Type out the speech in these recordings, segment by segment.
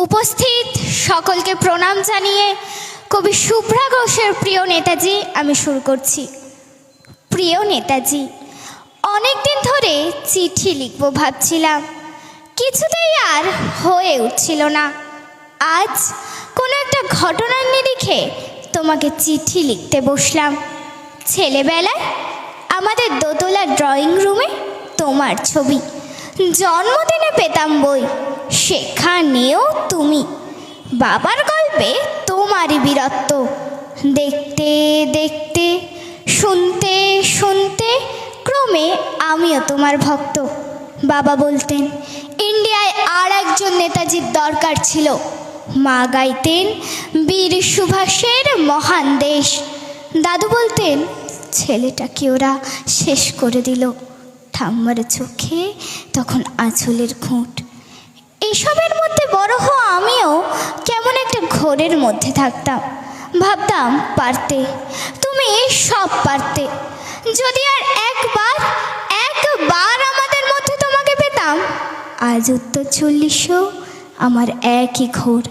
উপস্থিত সকলকে প্রণাম জানিয়ে কবি শুভ্রা ঘোষের প্রিয় নেতাজি আমি শুরু করছি। প্রিয় নেতাজি, অনেক দিন ধরে চিঠি লিখব ভাবছিলাম, কিছুতেই আর হয়ে উঠছিল না। আজ কোনো একটা ঘটনার নিরিখে তোমাকে চিঠি লিখতে বসলাম। ছেলেবেলায় আমাদের দোতলা ড্রয়িং রুমে তোমার ছবি, জন্মদিনে পেতাম বই, সেখানেও তুমি। বাবার গল্পে তোমারই বীরত্ব, দেখতে দেখতে শুনতে শুনতে ক্রমে আমিও তোমার ভক্ত। বাবা বলতেন ইন্ডিয়ায় আর একজন নেতাজির দরকার ছিল। মা গাইতেন বীর সুভাষের মহান দেশ। দাদু বলতেন ছেলেটাকে ওরা শেষ করে দিল। ঠাম্মার চোখে তখন আঁচলের খুঁট। এসবের মধ্যে বড় হওয়া আমিও কেমন একটা ঘোরের মধ্যে থাকতাম। ভাবতাম পারতে, তুমি সব পারতে। যদি আর একবার আমাদের মধ্যে তোমাকে পেতাম। আজ উত্তর 40 আমার একই ঘোর,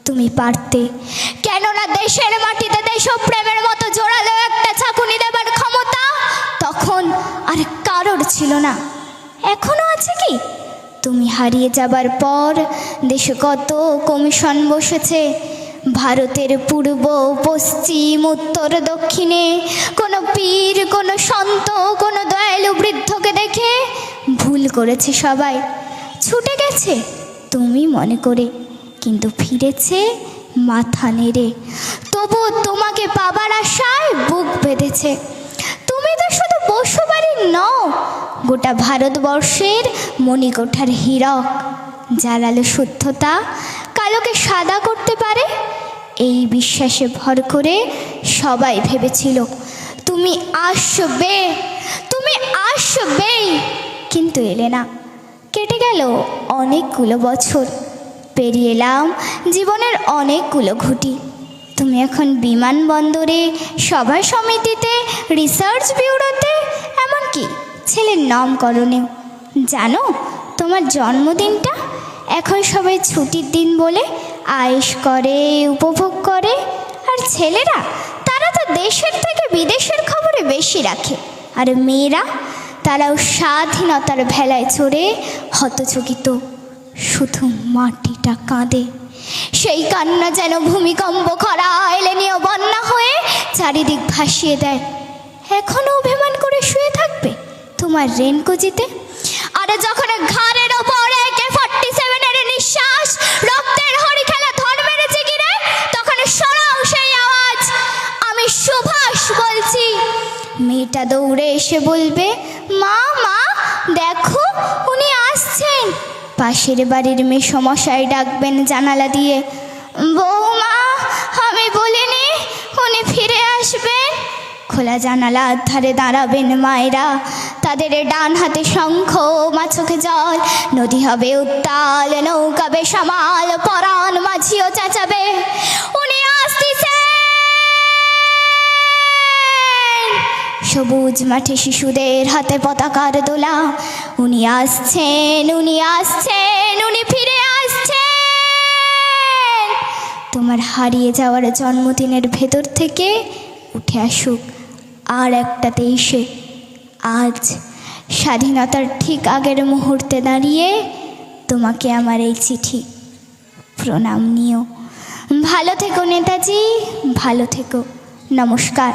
তুমি পারতে। কেননা দেশের মাটিতে দেশপ্রেমের মতো জোরালো একটা ছাঁকুনি দেবার ক্ষমতা তখন আর কারোর ছিল না। এখনো আছে কি? তুমি হারিয়ে যাবার পর দেশে কত কমিশন বসেছে। ভারতের পূর্ব পশ্চিম উত্তর দক্ষিণে কোনো পীর, কোনো সন্ত, কোনো দয়ালু বৃদ্ধকে দেখে ভুল করেছে সবাই, ছুটে গেছে তুমি মনে করে, কিন্তু ফিরেছে মাথা নেড়ে। তবু তোমাকে পাবার আশায় বুক বেঁধেছে। তুমি তো শুধু বসুবাড়ির নও, গোটা ভারতবর্ষের মণিকোঠার হীরক, যার আলো শুদ্ধতা কালোকে সাদা করতে পারে। এই বিশ্বাসে ভর করে সবাই ভেবেছিল তুমি আসবে, তুমি আসবেই, কিন্তু এলে না। কেটে গেল অনেকগুলো বছর, পেরিয়ে এলাম জীবনের অনেকগুলো ঘুঁটি। তুমি এখন বিমানবন্দরে, সভা সমিতিতে, রিসার্চ ব্যুরোতে, এমনকি ছেলের নামকরণেও। জানো, তোমার জন্মদিনটা এখন সবাই ছুটির দিন বলে আয়েশ করে, উপভোগ করে। আর ছেলেরা, তারা তো দেশের থেকে বিদেশের খবরে বেশি রাখে। আর মেয়েরা, তারাও স্বাধীনতার ভেলায় চড়ে হতচকিত। শুধু মাটিটা কাঁদে, সেই কান্না যেন ভূমিকম্প, খরা, এলেনীয় বন্যা হয়ে চারিদিক ভাসিয়ে দেয়। এখনো অভিমান করে শুয়ে থাকবে তোমার রেনকোজিতে? আর যখন ঘাড়ের ওপর AK-47 নিঃশ্বাস, রক্তের হরি খেলা ধর মেরেছে গিরে, তখন সরাও সেই আওয়াজ, আমি সুভাষ বলছি। মেয়েটা দৌড়ে এসে বলবে, মা মা দেখো উনি আসছেন। পাশের বাড়ির মেসমশাই ডাকবেন জানালা দিয়ে, বৌমা আমি বলিনি উনি ফিরে আসবেন। খোলা জানালার ধারে দাঁড়াবেন মায়েরা, তাদের ডান হাতে শঙ্খ, মা চোখে জল। নদী হবে উত্তাল, নৌকা বেসামাল, পরাণ মাঝিও চেঁচাবে, উনি আসতেছেন। সবুজ মাঠে শিশুদের হাতে পতাকার দোলা, উনি আসছেন, উনি আসছেন, উনি ফিরে আসছেন। তোমার হারিয়ে যাওয়ার জন্মদিনের ভেতর থেকে উঠে আসুক আর একটা 23-এ। আজ স্বাধীনতার ঠিক আগের মুহূর্তে দাঁড়িয়ে তোমাকে আমার এই চিঠি, প্রণাম নিও। ভালো থেকো নেতাজি, ভালো থেকো। নমস্কার।